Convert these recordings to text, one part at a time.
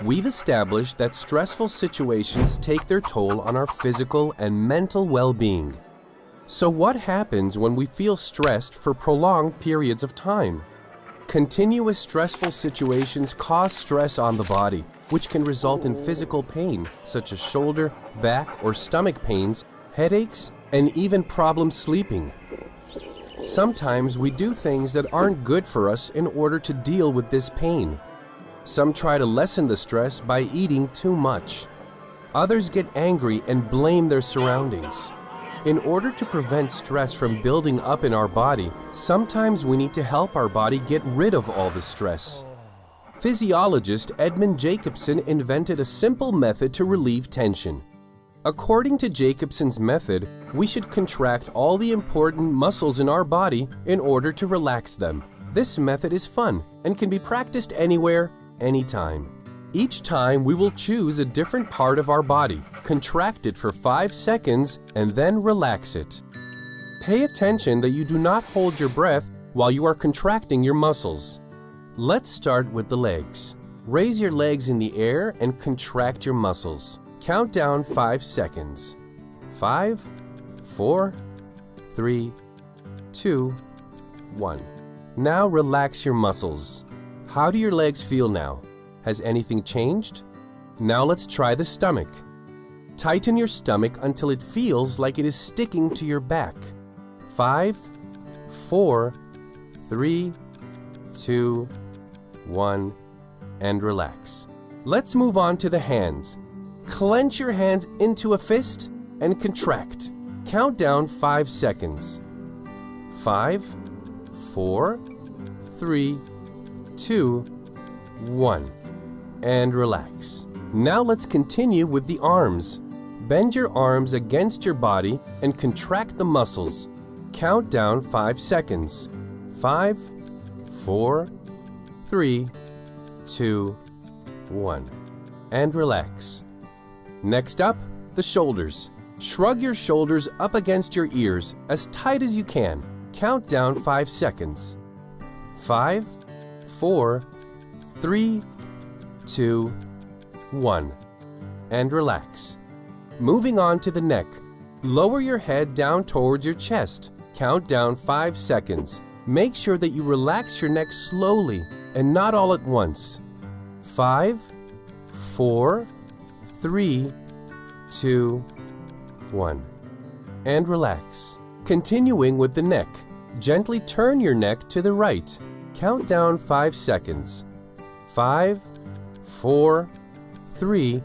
We've established that stressful situations take their toll on our physical and mental well-being. So what happens when we feel stressed for prolonged periods of time? Continuous stressful situations cause stress on the body, which can result in physical pain, such as shoulder, back, or stomach pains, headaches, and even problems sleeping. Sometimes we do things that aren't good for us in order to deal with this pain. Some try to lessen the stress by eating too much. Others get angry and blame their surroundings. In order to prevent stress from building up in our body, sometimes we need to help our body get rid of all the stress. Physiologist Jacobson invented a simple method to relieve tension. According to Jacobson's method, we should contract all the important muscles in our body in order to relax them. This method is fun and can be practiced anywhere, anytime. Each time we will choose a different part of our body, contract it for 5 seconds, and then relax it. Pay attention that you do not hold your breath while you are contracting your muscles. Let's start with the legs. Raise your legs in the air and contract your muscles. Count down 5 seconds. 5, 4, 3, 2, 1. Now relax your muscles. How do your legs feel now? Has anything changed? Now let's try the stomach. Tighten your stomach until it feels like it is sticking to your back. 5, 4, 3, 2, 1, and relax. Let's move on to the hands. Clench your hands into a fist and contract. Count down 5 seconds. 5, 4, 3, 2, 1, and relax. Now let's continue with the arms. Bend your arms against your body and contract the muscles. Count down 5 seconds. 5, 4, 3, 2, 1, and relax. Next up, the shoulders. Shrug your shoulders up against your ears as tight as you can. Count down 5 seconds. 5, 4, 3, 2, 1, and relax. Moving on to the neck. Lower your head down towards your chest. Count down 5 seconds. Make sure that you relax your neck slowly and not all at once. 5, 4, 3, 2, 1, and relax. Continuing with the neck. Gently turn your neck to the right. Count down 5 seconds. 5, 4, 3,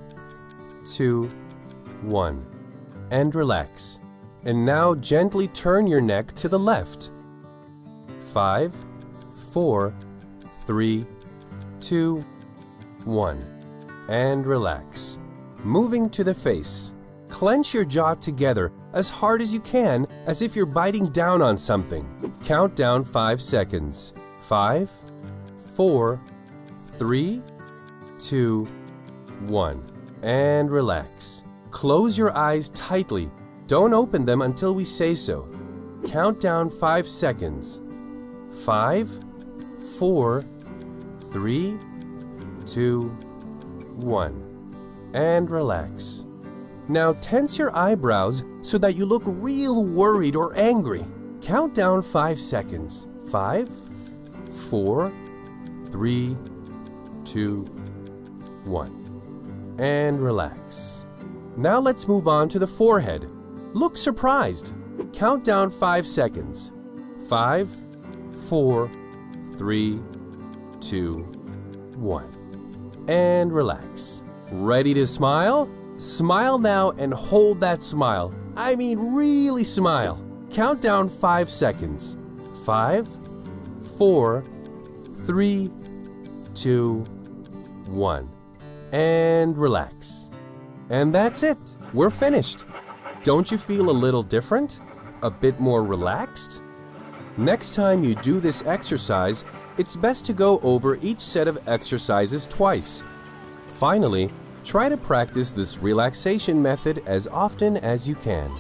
2, 1, and relax. And now gently turn your neck to the left. 5, 4, 3, 2, 1, and relax. Moving to the face. Clench your jaw together as hard as you can, as if you're biting down on something. Count down 5 seconds. 5, 4, 3, 2, 1, and relax. Close your eyes tightly. Don't open them until we say so. Count down 5 seconds. 5, 4, 3, 2, 1, and relax. Now tense your eyebrows so that you look real worried or angry. Count down 5 seconds. 5, 4, 3, 2, 1, and relax. Now let's move on to the forehead. Look surprised. Count down 5 seconds. 5, 4, 3, 2, 1, and relax. Ready to smile? Smile now and hold that smile. I mean really smile. Count down 5 seconds. 5, 4, 3, 2, 1, and relax. And that's it. We're finished. Don't you feel a little different? A bit more relaxed? Next time you do this exercise, it's best to go over each set of exercises twice. Finally, try to practice this relaxation method as often as you can.